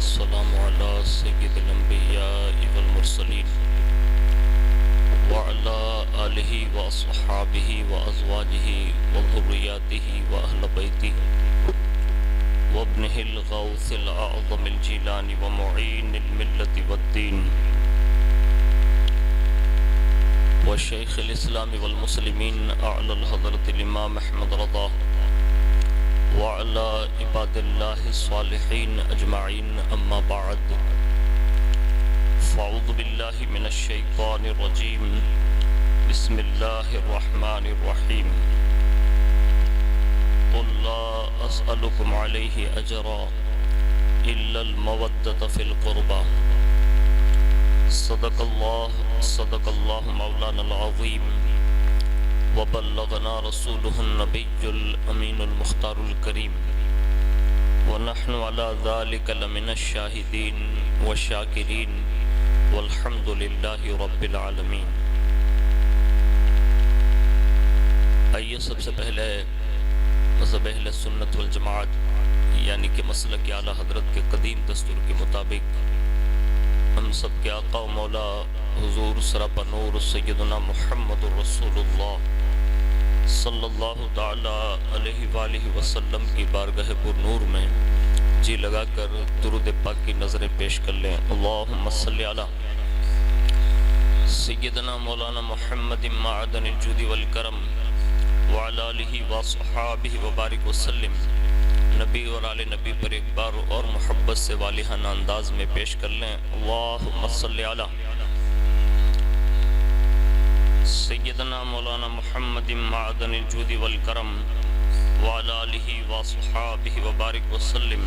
والسلام على سيد الأنبياء والمرسلين وعلى آله وأصحابه وأزواجه وذرياته وأهل بيته وابنه الغوث الأعظم الجيلاني ومعين الملة والدين وشيخ الإسلام والمسلمين أعلى الحضرة الإمام أحمد رضا وعلى عباد الله الصالحين أجمعين أما بعد فأعوذ بالله من الشيطان الرجيم بسم الله الرحمن الرحيم قل لا أسألكم عليه أجرا إلا المودة في القربى صدق الله مولانا العظيم وبلغنا رسوله النبي الأمين المختار الكريم ونحن على ذلك لمن الشاهدين والشاكرين والحمد لله رب العالمین۔ آئیے سب سے پہلے مذہب اہل سنت والجماعت یعنی کہ مسلک اعلیٰ حضرت کے قدیم دستور کے مطابق ہم سب کے آقا و مولا حضور سراپا نور سیدنا محمد رسول اللہ صلی اللہ تعالی علیہ وآلہ وسلم کی بارگاہ پر نور میں جی لگا کر درود پاک کی نظریں پیش کر لیں۔ اللہم صلی علی سیدنا مولانا محمد معدن الجود والکرم وعلی آلہ وصحابہ وبارک وسلم۔ نبی اور آل نبی پر ایک بار اور محبت سے والہانہ انداز میں پیش کر لیں۔ اللہم صلی علی سیدنا مولانا محمد معدن الجود والکرم وعلی آلہ وصحابہ وبارک وسلم۔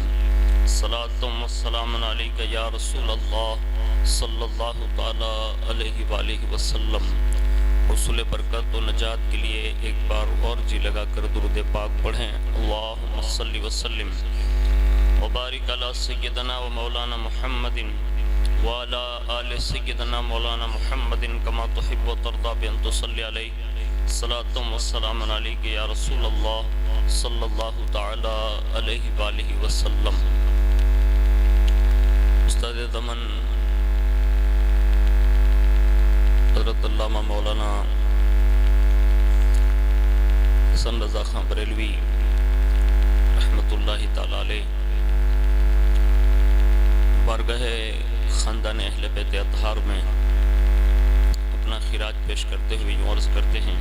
صلاۃ و سلام علیک یا رسول اللہ صلی اللہ تعالی علیہ وآلہ وسلم۔ حصول برکت و نجات کے لیے ایک بار اور جی لگا کر درود پاک پڑھیں۔ اللہم صلی وسلم وبارک علی سیدنا و مولانا محمد وعلی آل سیدنا مولانا محمد کما تحب و ترضی بان تصلی علیہ صلاۃ و سلام علیک یا رسول اللہ صلی اللہ تعالی علیہ وآلہ وسلم۔ استاد دمن حضرت علامہ مولانا حسن رضا خان بریلوی رحمت اللہ تعالی علیہ بارگاہ خاندان اہل بیت اطہار میں اپنا خراج پیش کرتے ہوئے یوں عرض کرتے ہیں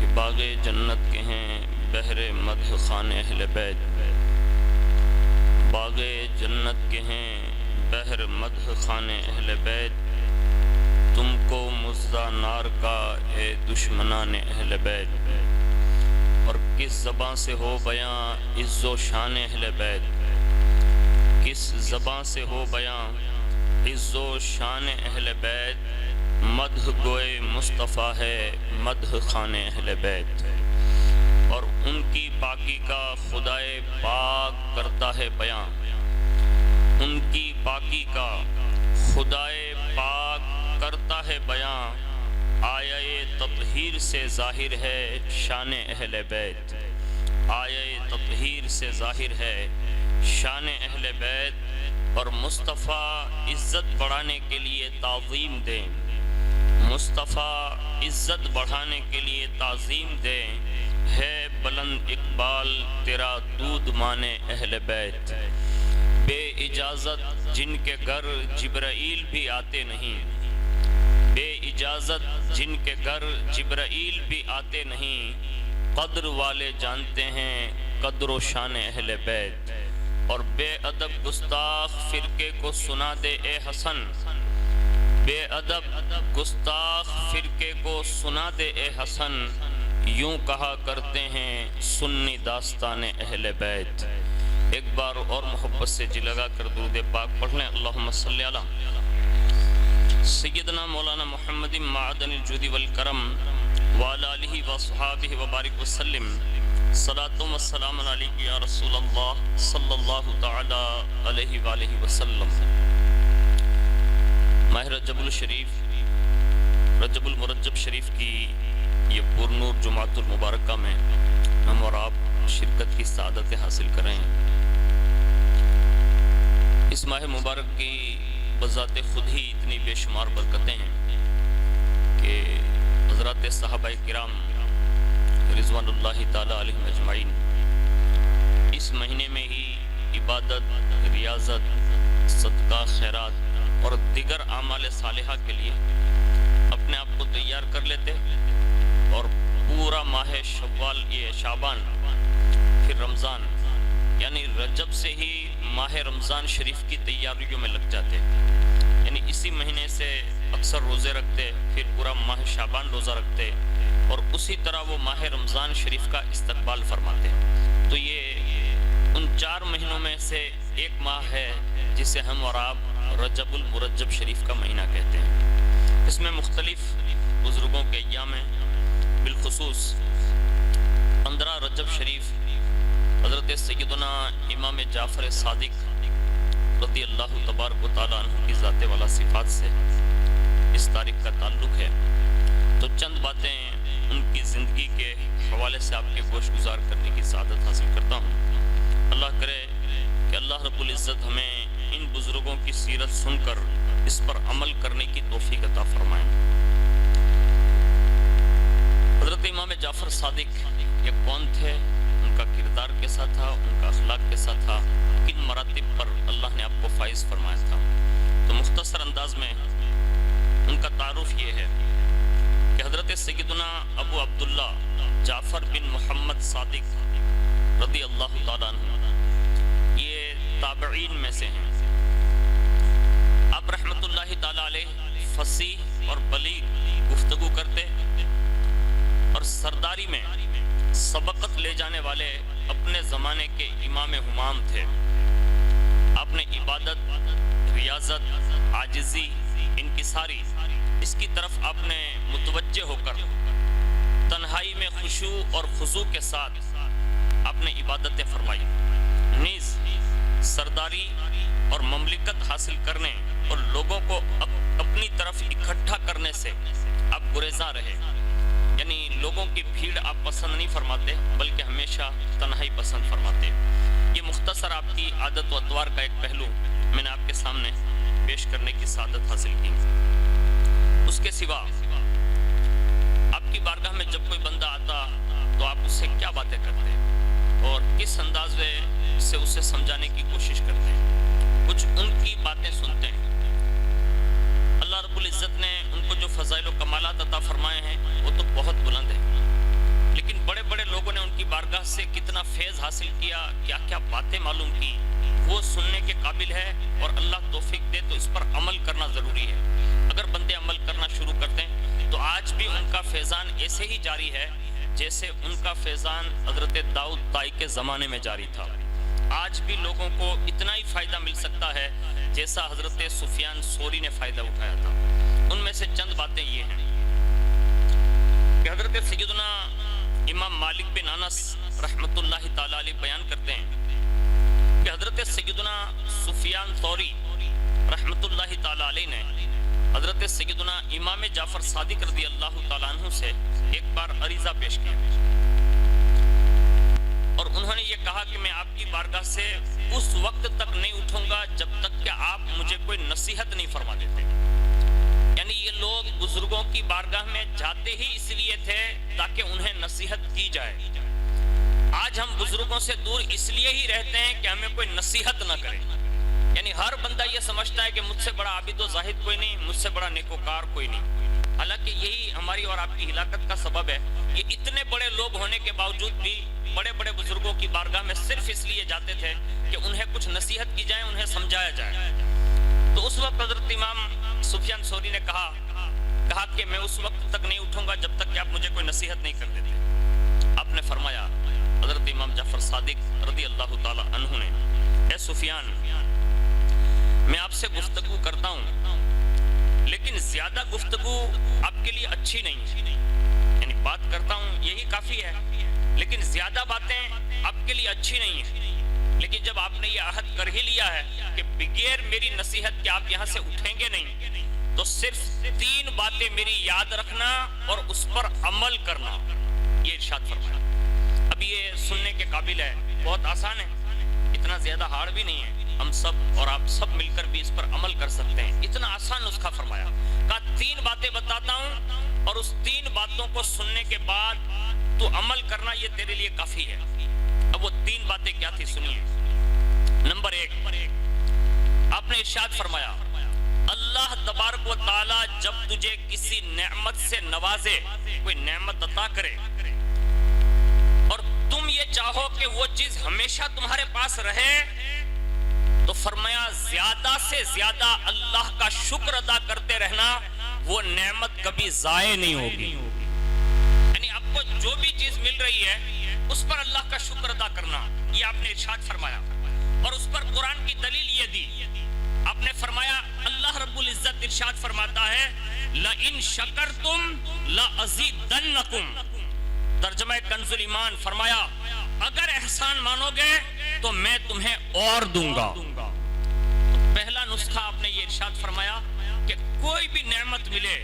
کہ باغ جنت کے ہیں بحر مدح خان اہل بیت، باغ جنت کے ہیں بحر مدح خان اہل بیت، تم کو مزدہ نار کا اے دشمنان اہل بیت، اور کس زباں سے ہو بیاں عز و شان اہل بیت، کس زباں سے ہو بیاں عز و شان اہل بیت، مدح گوئے مصطفیٰ ہے مدح خان اہل بیت، اور ان کی پاکی کا خدائے پاک کرتا ہے بیاں، ان کی پاکی کا خدائے پاک کرتا ہے بیاں، آیہ تطہیر سے ظاہر ہے شان اہل بیت، آیہ تطہیر سے ظاہر ہے شان اہل بیت، اور مصطفیٰ عزت بڑھانے کے لیے تعظیم دیں، مصطفیٰ عزت بڑھانے کے لیے تعظیم دیں، ہے بلند اقبال تیرا دودھ مانے اہل بیت، بے اجازت جن کے گھر جبرائیل بھی آتے نہیں، بے اجازت جن کے گھر جبرائیل بھی آتے نہیں، قدر والے جانتے ہیں قدر و شان اہل بیت، اور بے ادب گستاخ فرقے کو سنا دے اے حسن، بے ادب گستاخ فرقے کو سنا دے اے حسن، یوں کہا کرتے ہیں سنی داستان اہل بیت۔ ایک بار اور محبت سے جی لگا کر درود پاک پڑھ لیں۔ اللہم صلی علی سیدنا مولانا محمد معدن الجود والکرم وعلی آلہ وصحابہ وبارک وسلم۔ صلاۃ و سلام علیک یا رسول اللہ صلی اللہ تعالی علیہ وآلہ وسلم۔ ماہ رجب الشریف، رجب المرجب شریف کی یہ پر نور جمعۃ المبارکہ میں ہم اور آپ شرکت کی سعادت حاصل کریں۔ ماہ مبارک کی بذات خود ہی اتنی بے شمار برکتیں ہیں کہ حضرات صحابہ کرام رضوان اللہ تعالی علیہم اجمعین اس مہینے میں ہی عبادت، ریاضت، صدقہ، خیرات اور دیگر اعمال صالحہ کے لیے اپنے آپ کو تیار کر لیتے اور پورا ماہ شوال یہ شعبان پھر رمضان یعنی رجب سے ہی ماہ رمضان شریف کی تیاریوں میں لگ جاتے، یعنی اسی مہینے سے اکثر روزے رکھتے، پھر پورا ماہ شعبان روزہ رکھتے اور اسی طرح وہ ماہ رمضان شریف کا استقبال فرماتے۔ تو یہ ان 4 مہینوں میں سے ایک ماہ ہے جسے ہم اور آپ رجب المرجب شریف کا مہینہ کہتے ہیں۔ اس میں مختلف بزرگوں کے ایام ہیں، بالخصوص 15 رجب شریف حضرت سیدنا امام جعفر صادق رضی اللہ تبارک و تعالیٰ عنہ کی ذات والا صفات سے اس تاریخ کا تعلق ہے۔ تو چند باتیں ان کی زندگی کے حوالے سے آپ کے گوش گزار کرنے کی سعادت حاصل کرتا ہوں۔ اللہ کرے کہ اللہ رب العزت ہمیں ان بزرگوں کی سیرت سن کر اس پر عمل کرنے کی توفیق عطا فرمائیں۔ حضرت امام جعفر صادق یہ کون تھے، ان کا کردار کیسا تھا، ان کا اخلاق کیسا تھا، کن مراتب پر اللہ نے آپ کو فائز فرمایا تھا؟ تو مختصر انداز میں ان کا تعارف یہ ہے کہ حضرت سیدنا ابو عبداللہ جعفر بن محمد صادق رضی اللہ تعالیٰ عنہ یہ تابعین میں سے ہیں۔ آپ رحمت اللہ تعالیٰ علیہ فصیح اور بلیغ گفتگو کرتے اور سرداری میں سبقت لے جانے والے اپنے زمانے کے امام ہمام تھے۔ آپ نے عبادت، ریاضت، عاجزی، انکساری اس کی طرف آپ نے متوجہ ہو کر تنہائی میں خشوع اور خضوع کے ساتھ آپ نے عبادتیں فرمائی، نیز سرداری اور مملکت حاصل کرنے اور لوگوں کو اپنی طرف اکٹھا کرنے سے آپ گریزاں رہے، یعنی لوگوں کی بھیڑ آپ پسند نہیں فرماتے بلکہ ہمیشہ تنہائی پسند فرماتے۔ یہ مختصر آپ کی عادت و اطوار کا ایک پہلو میں نے آپ کے سامنے پیش کرنے کی سعادت حاصل کی۔ اس کے سوا آپ کی بارگاہ میں جب کوئی بندہ آتا تو آپ اس سے کیا باتیں کرتے اور کس انداز سے اسے سمجھانے کی کوشش کرتے ہیں، کچھ ان کی باتیں سنتے ہیں۔ اللہ رب العزت نے ان کو جو فضائل و کمالات عطا فرمائے ہیں وہ تو بہت بلند ہیں، لیکن بڑے بڑے لوگوں نے ان کی بارگاہ سے کتنا فیض حاصل کیا، کیا کیا باتیں معلوم کی، وہ سننے کے قابل ہے اور اللہ توفیق دے تو اس پر عمل کرنا ضروری ہے۔ اگر بندے عمل کرنا شروع کر دیں تو آج بھی ان کا فیضان ایسے ہی جاری ہے جیسے ان کا فیضان حضرت داؤد طائی کے زمانے میں جاری تھا۔ آج بھی لوگوں کو اتنا ہی فائدہ مل سکتا ہے جیسا حضرت سفیان ثوری نے فائدہ اٹھایا تھا۔ ان میں سے چند باتیں یہ ہیں کہ حضرت سیدنا امام مالک بن انس رحمت اللہ تعالی علیہ بیان کرتے ہیں کہ حضرت سیدنا سفیان ثوری رحمت اللہ تعالی علیہ نے حضرت سیدنا امام جعفر صادق رضی اللہ تعالیٰ عنہ سے ایک بار عریضہ پیش کیا اور انہوں نے یہ کہا کہ میں آپ کی بارگاہ سے اس وقت تک نہیں اٹھوں گا جب تک کہ آپ مجھے کوئی نصیحت نہیں فرما دیتے۔ یعنی یہ لوگ بزرگوں کی بارگاہ میں جاتے ہی اس لیے تھے تاکہ انہیں نصیحت کی جائے۔ آج ہم بزرگوں سے دور اس لیے ہی رہتے ہیں کہ ہمیں کوئی نصیحت نہ کرے، یعنی ہر بندہ یہ سمجھتا ہے کہ مجھ سے بڑا عابد و زاہد کوئی نہیں، مجھ سے بڑا نیکوکار کوئی نہیں، حالانکہ یہی ہماری اور آپ کی ہلاکت کا سبب ہے۔ یہ اتنے بڑے لوگ ہونے کے باوجود بھی بڑے بڑے بزرگوں کی بارگاہ میں صرف اس لیے جاتے تھے کہ انہیں کچھ نصیحت کی جائے، انہیں سمجھایا جائے۔ تو اس وقت حضرت امام سفیان ثوری نے کہا کہ میں اس وقت تک نہیں اٹھوں گا جب تک کہ آپ مجھے کوئی نصیحت نہیں کر دیتے۔ آپ نے فرمایا حضرت امام جعفر صادق رضی اللہ تعالی عنہ نے، اے سفیان، میں آپ سے گفتگو کرتا ہوں لیکن زیادہ گفتگو آپ کے لیے اچھی نہیں ہے، یعنی بات کرتا ہوں یہی کافی ہے لیکن زیادہ باتیں آپ کے لیے اچھی نہیں ہیں۔ لیکن جب آپ نے یہ عہد کر ہی لیا ہے کہ بغیر میری نصیحت کے آپ یہاں سے اٹھیں گے نہیں، تو صرف 3 باتیں میری یاد رکھنا اور اس پر عمل کرنا، یہ ارشاد فرمایا۔ اب یہ سننے کے قابل ہے، بہت آسان ہے، اتنا زیادہ ہارڈ بھی نہیں ہے۔ ہم سب اور آپ سب مل کر بھی اس پر عمل کر سکتے ہیں. اتنا آسان نسخہ فرمایا. کہا 3 باتیں بتاتا ہوں اور اس 3 باتوں کو سننے کے بعد تو عمل کرنا یہ تیرے لیے کافی ہے. اب وہ 3 باتیں کیا تھی سنیے. نمبر 1 آپ نے ارشاد فرمایا اللہ تبارک و تعالی جب تجھے کسی نعمت سے نوازے, کوئی نعمت عطا کرے اور تم یہ چاہو کہ وہ چیز ہمیشہ تمہارے پاس رہے, تو فرمایا زیادہ سے زیادہ اللہ کا شکر ادا کرتے رہنا, وہ نعمت کبھی ضائع نہیں ہوگی. یعنی آپ کو جو بھی چیز مل رہی ہے اس پر اللہ کا شکر ادا کرنا, یہ آپ نے ارشاد فرمایا. اور اس پر قرآن کی دلیل یہ دی, آپ نے فرمایا اللہ رب العزت ارشاد فرماتا ہے لَإِن شَكَرْتُمْ لَأَزِيدَنَّكُمْ. ترجمہ کنز الایمان فرمایا اگر احسان مانو گے تو میں تمہیں اور دوں گا. پہلا نسخہ آپ نے یہ ارشاد فرمایا کہ کوئی بھی نعمت ملے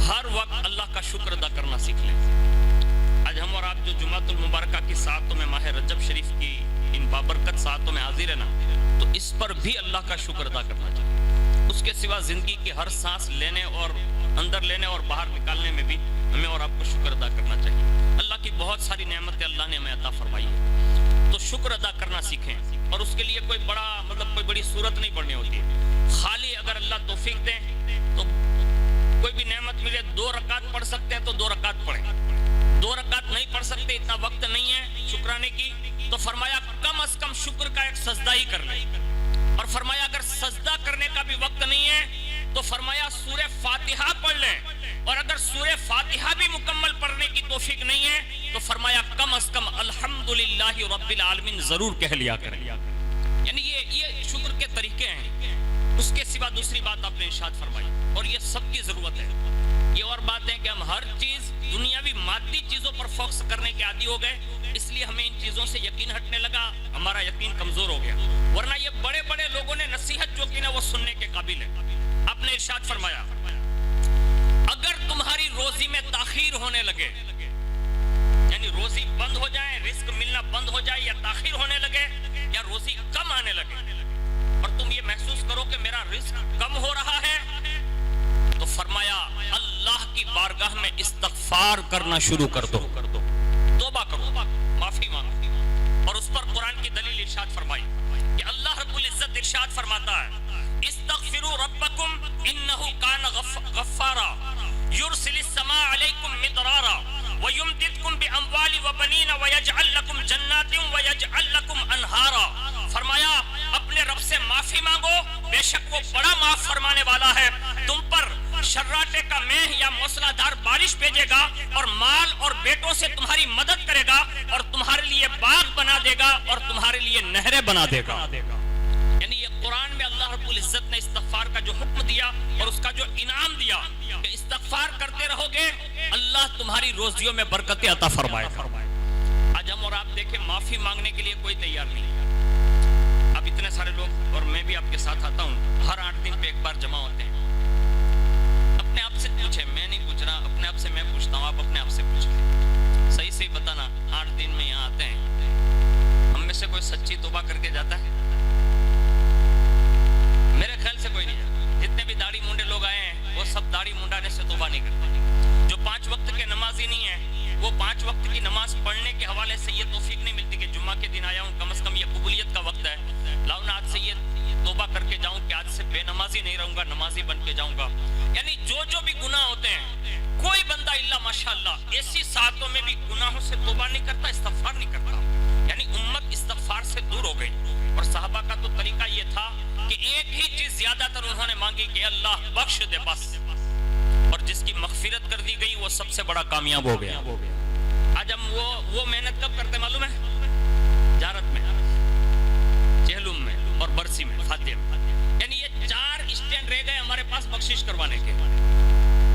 ہر وقت اللہ کا شکر ادا کرنا سیکھ لیں. آج ہم اور آپ جو جمعۃ المبارکہ کی ساعتوں میں ماہ رجب شریف کی ان بابرکت ساعتوں میں حاضر ہے نا, تو اس پر بھی اللہ کا شکر ادا کرنا چاہیے. اس کے سوا زندگی کی ہر سانس لینے اور اندر لینے اور باہر نکالنے میں بھی ہمیں اور آپ کو شکر ادا کرنا چاہیے. اللہ کی بہت ساری نعمتیں اللہ نے ہمیں عطا فرمائی ہے, تو شکر ادا کرنا سیکھیں. اور اس کے لیے کوئی بڑی صورت نہیں پڑھنی ہوتی ہے. خالی اگر اللہ توفیق دیں تو کوئی بھی نعمت ملے 2 رکعت پڑھ سکتے ہیں تو 2 رکعت پڑھیں. 2 رکعت نہیں پڑھ سکتے, اتنا وقت نہیں ہے شکرانے کی, تو فرمایا کم از کم شکر کا ایک سجدہ ہی کر لیں. اور فرمایا اگر سجدہ کرنے کا بھی وقت نہیں ہے تو فرمایا سورہ فاتحہ پڑھ لیں. اور اگر سورہ فاتحہ بھی مکمل پڑھنے کی توفیق نہیں ہے تو فرمایا کم از کم الحمدللہ رب العالمین ضرور کہہ لیا کریں. یعنی یہ شکر کے طریقے ہیں. اس کے سوا دوسری بات آپ نے ارشاد فرمائی, اور یہ سب کی ضرورت ہے. یہ اور بات ہے کہ ہم ہر چیز دنیاوی مادی چیزوں پر فوکس کرنے کے عادی ہو گئے, اس لیے ہمیں ان چیزوں سے یقین ہٹنے لگا, ہمارا یقین کمزور ہو گیا. ورنہ یہ بڑے بڑے لوگوں نے نصیحت جو کی نا وہ سننے کے قابل ہے. آپ نے ارشاد فرمایا اگر تمہاری روزی میں تاخیر ہونے لگے, یعنی روزی بند ہو جائے, رزق ملنا بند ہو جائے یا تاخیر ہونے لگے یا روزی کم آنے لگے, اور تم یہ محسوس کرو کہ میرا رزق کم ہو رہا ہے, تو فرمایا اللہ کی بارگاہ میں استغفار کرنا شروع کر دو, توبہ کرو, معافی مانگو. اور اس پر قرآن کی دلیل ارشاد فرمائی کہ اللہ رب العزت ارشاد فرماتا ہے استغفروا ربکم انہ کان غفارا یرسل السماء علیکم مدرارا ویمددکم باموال وبنین ویجعل لکم جنات ویجعل لکم انہارا. فرمایا اپنے رب سے معافی مانگو, بے شک وہ بڑا معاف فرمانے والا ہے. تم پر شراٹے کا مہ یا موسلادھار بارش بھیجے گا اور مال اور بیٹوں سے تمہاری مدد کرے گا اور تمہارے لیے باغ بنا دے گا اور تمہارے لیے نہریں بنا دے گا. یعنی یہ قرآن میں اللہ رب العزت نے استغفار کا جو حکم دیا اور اس کا جو انعام دیا کہ استغفار کرتے رہو گے اللہ تمہاری روزیوں میں برکتیں عطا فرمائے گا. آج ہم اور آپ دیکھیں معافی مانگنے کے لیے کوئی تیار نہیں. اب اتنے سارے لوگ اور میں بھی آپ کے ساتھ آتا ہوں, ہر 8 دن پہ ایک بار جمع ہوتے ہیں. اپنے آپ سے پوچھیں, میں نہیں پوچھ رہا, اپنے آپ سے میں پوچھتا ہوں, آپ اپنے آپ سے پوچھیں, صحیح صحیح بتانا. 8 دن میں یہاں آتے ہیں, ہم میں سے کوئی سچی توبہ کر کے جاتا ہے؟ میرے خیال سے کوئی نہیں جاتا. جتنے بھی داڑھی مونڈے لوگ آئے ہیں وہ سب داڑھی منڈانے سے توبہ نہیں کرتے. جو 5 وقت کے نمازی نہیں ہیں وہ 5 وقت کی نماز پڑھنے کے حوالے سے یہ توفیق نہیں ملتی کہ جمعہ کے دن آیا ہوں, کم از کم یہ قبولیت کا وقت ہے, لاؤ نا آج سے یہ توبہ کر کے جاؤں کہ آج سے بے نمازی نہیں رہوں گا, نمازی بن کے جاؤں گا. یعنی جو بھی گناہ ہوتے ہیں کوئی بندہ الا ماشاءاللہ ایسی ساعتوں میں بھی گناہوں سے توبہ نہیں کرتا, استغفار نہیں کرتا. یعنی امت استغفار سے دور ہو گئی. اور صحابہ کا تو طریقہ یہ تھا کہ ایک ہی چیز زیادہ تر انہوں نے مانگی کہ اللہ بخش دے بس, اور جس کی مغفرت کر دی گئی وہ سب سے بڑا کامیاب ہو گیا. آج ہم وہ محنت کب کرتے معلوم ہے؟ جارت میں, چہلم میں اور برسی میں, فاتح میں. یعنی یہ 4 اسٹینڈ رہ گئے ہمارے پاس بخشش کروانے کے,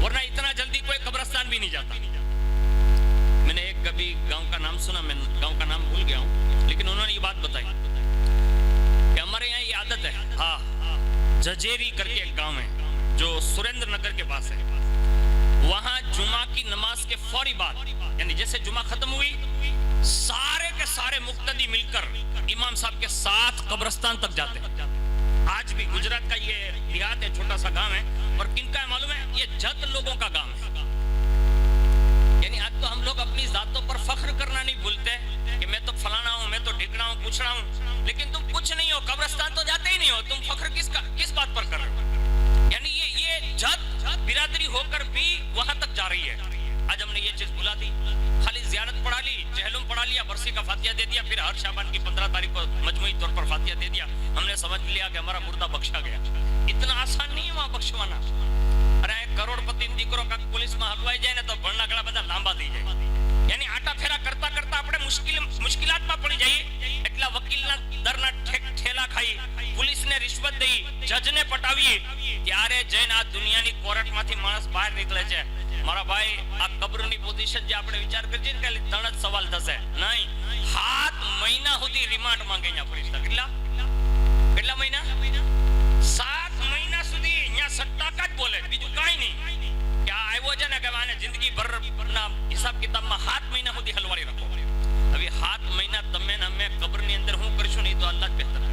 ورنہ اتنا جلدی کوئی قبرستان بھی نہیں جاتا. میں نے ایک کبھی گاؤں کا نام سنا, میں گاؤں کا نام بھول گیا ہوں, لیکن انہوں نے یہ بات بتائی کہ ہمارے یہاں یہ عادت ہے, ہاں ججیری کر کے ایک گاؤں ہے جو سریندر نگر کے پاس ہے, وہاں جمعہ کی نماز کے فوری بعد, یعنی جیسے جمعہ ختم ہوئی سارے کے سارے مقتدی مل کر امام صاحب کے ساتھ قبرستان تک جاتے ہیں. آج بھی گجرات کا یہ دیہات ہے, چھوٹا سا گاؤں ہے, اور کن کا ہے معلوم ہے؟ یہ جت لوگوں کا گاؤں ہے. یعنی آج تو ہم لوگ اپنی ذاتوں پر فخر کرنا نہیں بھولتے کہ میں تو فلانا ہوں, میں تو ڈھکنا ہوں, پوچھ رہا ہوں, لیکن تم کچھ نہیں ہو, قبرستان تو جاتے ہی نہیں ہو, تم فخر کس بات پر کر رہے ہو؟ یعنی یہ جت برادری ہو کر بھی وہاں تک جا رہی ہے. آج ہم نے یہ چیز بھلا دی, خالی زیارت پڑھا لی, چہلم پڑھا لیا, برسی کا فاتحہ دے دیا, پھر ہر شعبان کی 15 تاریخ کو مجموعی طور پر فاتحہ دے دیا, ہم نے سمجھ لیا کہ ہمارا مردہ بخشا گیا. اتنا آسان نہیں ہے وہاں بخشوانا. ارے کروڑ پتی دیکروں کا پولیس میں ہلوائی جائے نا تو بڑنا گڑا بدھا لانبا دی جائے. یعنی آٹا پھیرا کرتا کرتا اپنے مشکلات میں پڑی جائیے. એટલા વકીલના દરના ઠેલા ખાઈ, પોલીસને રિશ્વત દઈ, જજને પટાવી, ત્યારે જઈને આ દુનિયાની કોર્ટમાંથી માણસ બહાર નીકળે છે. મારા ભાઈ, આ કબ્રની પોઝિશન જે આપણે વિચાર કરીએ ને કે 3 જ સવાલ થશે. નહીં, 7 મહિના સુધી રિમાન્ડ માંગે અહીંયા ફરિશ્તા. કેટલા મહિના? 7 મહિના સુધી અહીંયા સટ્ટાકા જ બોલે, બીજું કાંઈ નહીં. કે આ આવ્યો છે ને કે આને જિંદગી ભરના હિસાબ કિતાબમાં 7 મહિના સુધી હલવાડી રાખો. હવે 7 મહિના તમે ને અમે કબ્રની અંદર હું કરશું નહીં તો અલ્લાહ જ બહેતર કરે.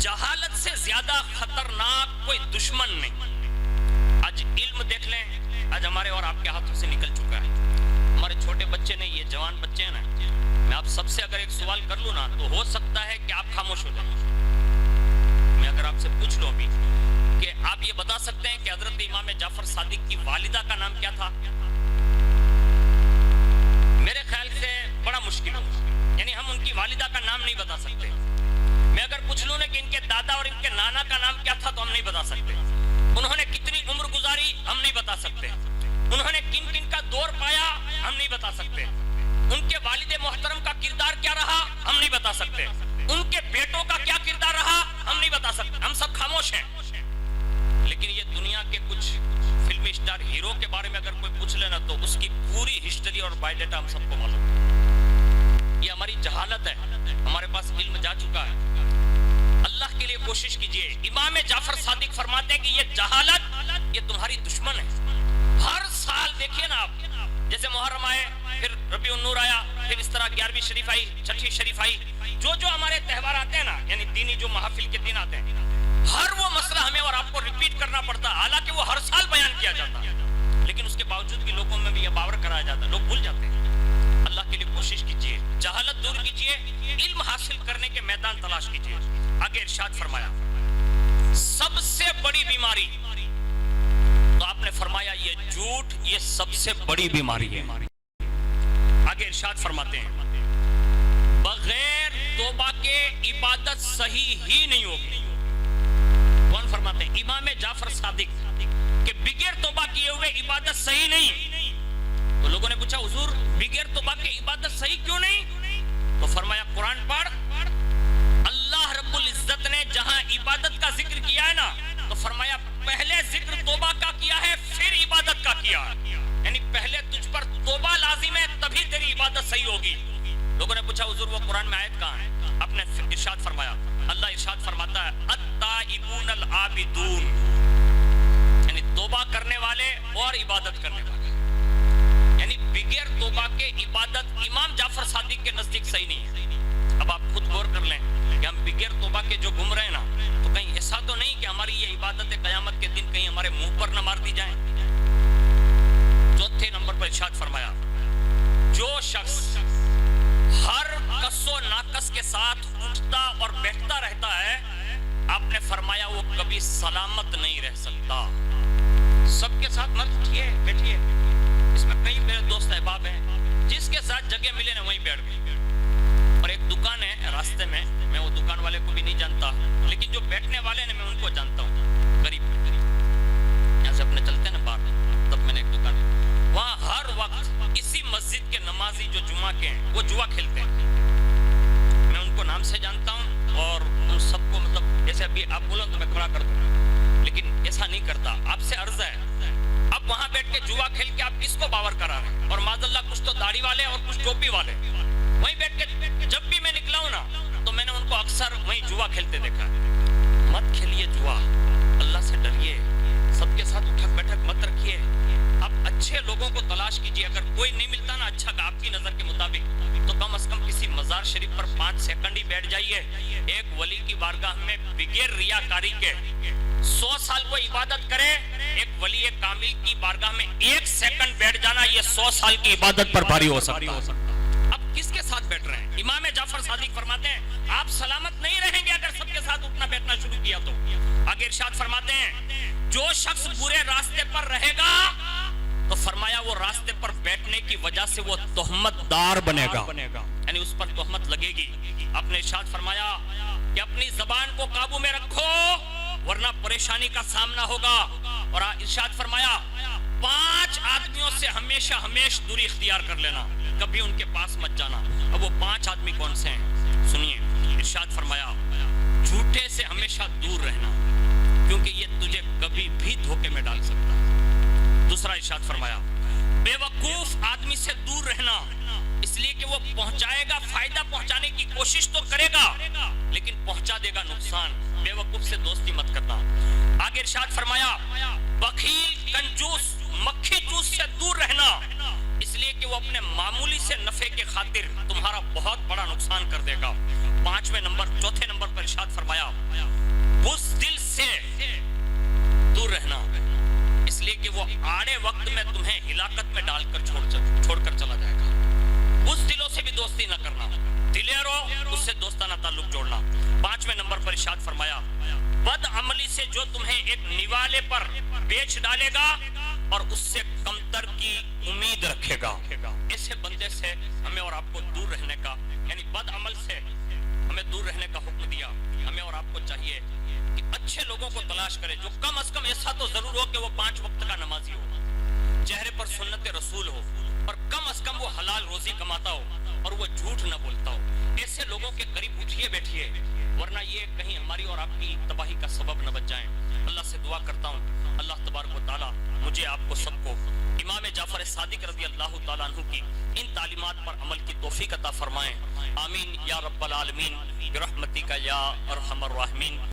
جہالت سے زیادہ خطرناک کوئی دشمن نہیں. آج علم دیکھ لیں, آج ہمارے اور آپ کے ہاتھوں سے نکل چکا ہے. ہمارے چھوٹے بچے نہیں, یہ جوان بچے ہیں نا, میں آپ سب سے اگر ایک سوال کر لوں نا تو ہو سکتا ہے کہ آپ خاموش ہو جائیں. میں اگر آپ سے پوچھ لوں ابھی کہ آپ یہ بتا سکتے ہیں کہ حضرت امام جعفر صادق کی والدہ کا نام کیا تھا؟ میرے خیال سے بڑا مشکل ہو, یعنی ہم ان کی والدہ کا نام نہیں بتا سکتے. میں اگر پوچھ لوں نا کہ ان کے دادا اور ان کے نانا کا نام کیا تھا تو ہم نہیں بتا سکتے. انہوں نے کتنی عمر گزاری ہم نہیں بتا سکتے. انہوں نے کن کن کا دور پایا ہم نہیں بتا سکتے. ان کے والد محترم کا کردار کیا رہا ہم نہیں بتا سکتے. ان کے بیٹوں کا کیا کردار رہا ہم نہیں بتا سکتے. ہم سب خاموش ہیں. لیکن یہ دنیا کے کچھ فلمی اسٹار ہیرو کے بارے میں اگر کوئی پوچھ لینا تو اس کی پوری ہسٹری اور بایو ڈیٹا ہم سب کو معلوم ہے. یہ ہماری جہالت ہے, ہمارے پاس علم جا چکا ہے. اللہ کے لیے کوشش کیجئے. امام جعفر صادق فرماتے ہیں کہ یہ جہالت یہ تمہاری دشمن ہے. ہر سال دیکھیے نا آپ, جیسے محرم آئے, پھر ربیع النور آیا, پھر اس طرح 11ویں شریف آئی, 6ٹھی شریف آئی, جو ہمارے تہوار آتے ہیں نا, یعنی دینی جو محافل کے دن آتے ہیں, ہر وہ مسئلہ ہمیں اور آپ کو ریپیٹ کرنا پڑتا, حالانکہ وہ ہر سال بیان کیا جاتا ہے, لیکن اس کے باوجود بھی لوگوں میں بھی یہ باور کرایا جاتا ہے, لوگ بھول جاتے ہیں. اللہ کے لیے کوشش کیجئے, جہالت دور کیجئے, علم حاصل کرنے کے میدان تلاش کیجئے. آگے ارشاد فرمایا سب سے بڑی بیماری, تو آپ نے فرمایا یہ جھوٹ یہ سب سے بڑی بیماری ہے. آگے ارشاد فرماتے ہیں بغیر توبہ کے عبادت صحیح ہی نہیں ہوگی. کون فرماتے ہیں؟ امام جعفر صادق, کہ بغیر توبہ کیے ہوئے عبادت صحیح نہیں. تو لوگوں نے پوچھا حضور بغیر توبہ کے عبادت صحیح کیوں نہیں؟ تو فرمایا قرآن پڑھ. اللہ رب العزت نے جہاں عبادت کا ذکر کیا ہے نا, تو فرمایا پہلے ذکر توبہ کا کیا ہے پھر عبادت کا کیا ہے, یعنی پہلے تجھ پر توبہ لازم ہے تبھی تیری عبادت صحیح ہوگی. لوگوں نے پوچھا حضور وہ قرآن میں آیت کہاں ہے؟ آپ نے ارشاد فرمایا, اللہ ارشاد فرماتا ہے التائبون العابدون, یعنی توبہ کرنے والے اور عبادت کرنے والے, یعنی بغیر توبہ کے عبادت امام جعفر صادق کے نزدیک صحیح نہیں ہے. اب آپ خود غور کر لیں کہ ہم بغیر توبہ کے جو گھوم رہے ہیں نا, تو کہیں ایسا تو نہیں کہ ہماری یہ عبادت قیامت کے دن کہیں ہمارے منہ پر نہ مار دی جائیں. چوتھے نمبر پر ارشاد فرمایا جو شخص ہر کس و ناقص کے ساتھ اٹھتا اور بیٹھتا رہتا ہے, آپ نے فرمایا وہ کبھی سلامت نہیں رہ سکتا. سب کے ساتھ مت اٹھیے بیٹھیے, اس میں کئی میرے دوست احباب ہیں جس کے ساتھ جگہ ملے نا وہیں بیٹھ گئے. اور ایک دکان ہے راستے میں وہ دکان والے کو بھی نہیں جانتا, لیکن جو بیٹھنے والے ہیں میں ان کو جانتا ہوں. قریب یہاں سے اپنے چلتے ہیں نا باہر, تب میں نے ایک دکان ہے وہاں ہر وقت اسی مسجد کے نمازی جو جمعہ کے ہیں وہ جوا کھیلتے ہیں. میں ان کو نام سے جانتا ہوں اور ان سب کو مطلب جیسے ابھی آپ بولو تو میں کھڑا کر دوں, لیکن ایسا نہیں کرتا. آپ سے عرض ہے اب وہاں بیٹھ کے جوا کھیل کے آپ کس کو باور کرا رہے ہیں؟ اور معاذ اللہ کچھ تو داڑھی والے اور کچھ ٹوپی والے وہیں بیٹھ کے, جب بھی میں نکلا ہوں نا تو میں نے ان کو اکثر وہیں جوا کھیلتے دیکھا. مت کھیلیے جوا, اللہ سے ڈریے, سب کے ساتھ اٹھک بیٹھک مت رکھیے. آپ اچھے لوگوں کو تلاش کیجئے. اگر کوئی نہیں ملتا نا اچھا آپ کی نظر کے مطابق, تو کم از کم کسی مزار شریف پر 5 سیکنڈ ہی بیٹھ جائیے. ایک ولی کی بارگاہ میں بغیر ریاکاری کے 100 سال کو عبادت کرے, ایک ولی کامل کی بارگاہ میں 1 سیکنڈ بیٹھ جانا یہ 100 سال کی عبادت پر بھاری ہو سکتا ہے. اب کس کے ساتھ بیٹھ رہے ہیں؟ امام جعفر صادق فرماتے ہیں آپ سلامت نہیں رہیں گے اگر سب کے ساتھ اٹھنا بیٹھنا شروع کیا تو. آگے ارشاد فرماتے ہیں جو شخص برے راستے پر رہے گا, تو فرمایا وہ راستے پر بیٹھنے کی وجہ سے وہ تہمت دار بنے گا, یعنی اس پر تہمت لگے گی. آپ نے ارشاد فرمایا کہ اپنی زبان کو قابو میں رکھو ورنہ پریشانی کا سامنا ہوگا. اور ارشاد فرمایا 5 آدمیوں سے ہمیشہ دوری اختیار کر لینا, کبھی ان کے پاس مت جانا. اب وہ 5 آدمی کون سے ہیں سنیے. ارشاد فرمایا جھوٹے سے ہمیشہ دور رہنا, کیونکہ یہ تجھے کبھی بھی دھوکے میں ڈال سکتا ہے. دوسرا ارشاد فرمایا بے وقوف آدمی سے دور رہنا, اس لیے کہ وہ پہنچائے گا, فائدہ پہنچانے کی کوشش تو کرے گا لیکن پہنچا دے گا نقصان. بے وقوف سے دوستی مت کرنا. آگے ارشاد فرمایا بخیل کنجوس مکھی چوس سے دور رہنا, اس لیے کہ وہ اپنے معمولی سے نفع کے خاطر تمہارا بہت بڑا نقصان کر دے گا۔ 5ویں نمبر، چوتھے نمبر پر ارشاد فرمایا بزدل سے دور رہنا، اس لیے کہ وہ آڑے وقت میں تمہیں ہلاکت میں ڈال کر چھوڑ کر چلا جائے گا۔ بزدلوں سے بھی دوستی نہ کرنا، دلیروں اس سے دوستانہ تعلق جوڑنا۔ 5ویں نمبر پر ارشاد فرمایا بد عملی سے جو تمہیں ایک نوالے پر بیچ ڈالے گا اور اس سے کمتر کی امید رکھے گا، ایسے بندے سے ہمیں اور آپ کو دور رہنے کا، یعنی بد عمل سے ہمیں دور رہنے کا حکم دیا۔ ہمیں اور آپ کو چاہیے کہ اچھے لوگوں کو تلاش کرے، جو کم از کم ایسا تو ضرور ہو کہ وہ 5 وقت کا نمازی ہو، چہرے پر سنت رسول ہو، اور کم از کم وہ حلال روزی کماتا ہو اور وہ جھوٹ نہ بولتا ہو۔ ایسے لوگوں کے قریب اٹھیے بیٹھیے، ورنہ یہ کہیں ہماری اور آپ کی تباہی کا سبب نہ بن جائیں۔ اللہ سے دعا کرتا ہوں اللہ تبارک و تعالی مجھے آپ کو سب کو امام جعفر صادق رضی اللہ تعالیٰ عنہ کی ان تعلیمات پر عمل کی توفیق عطا فرمائیں۔ آمین یا رب العالمین برحمتک یا ارحم الراحمین۔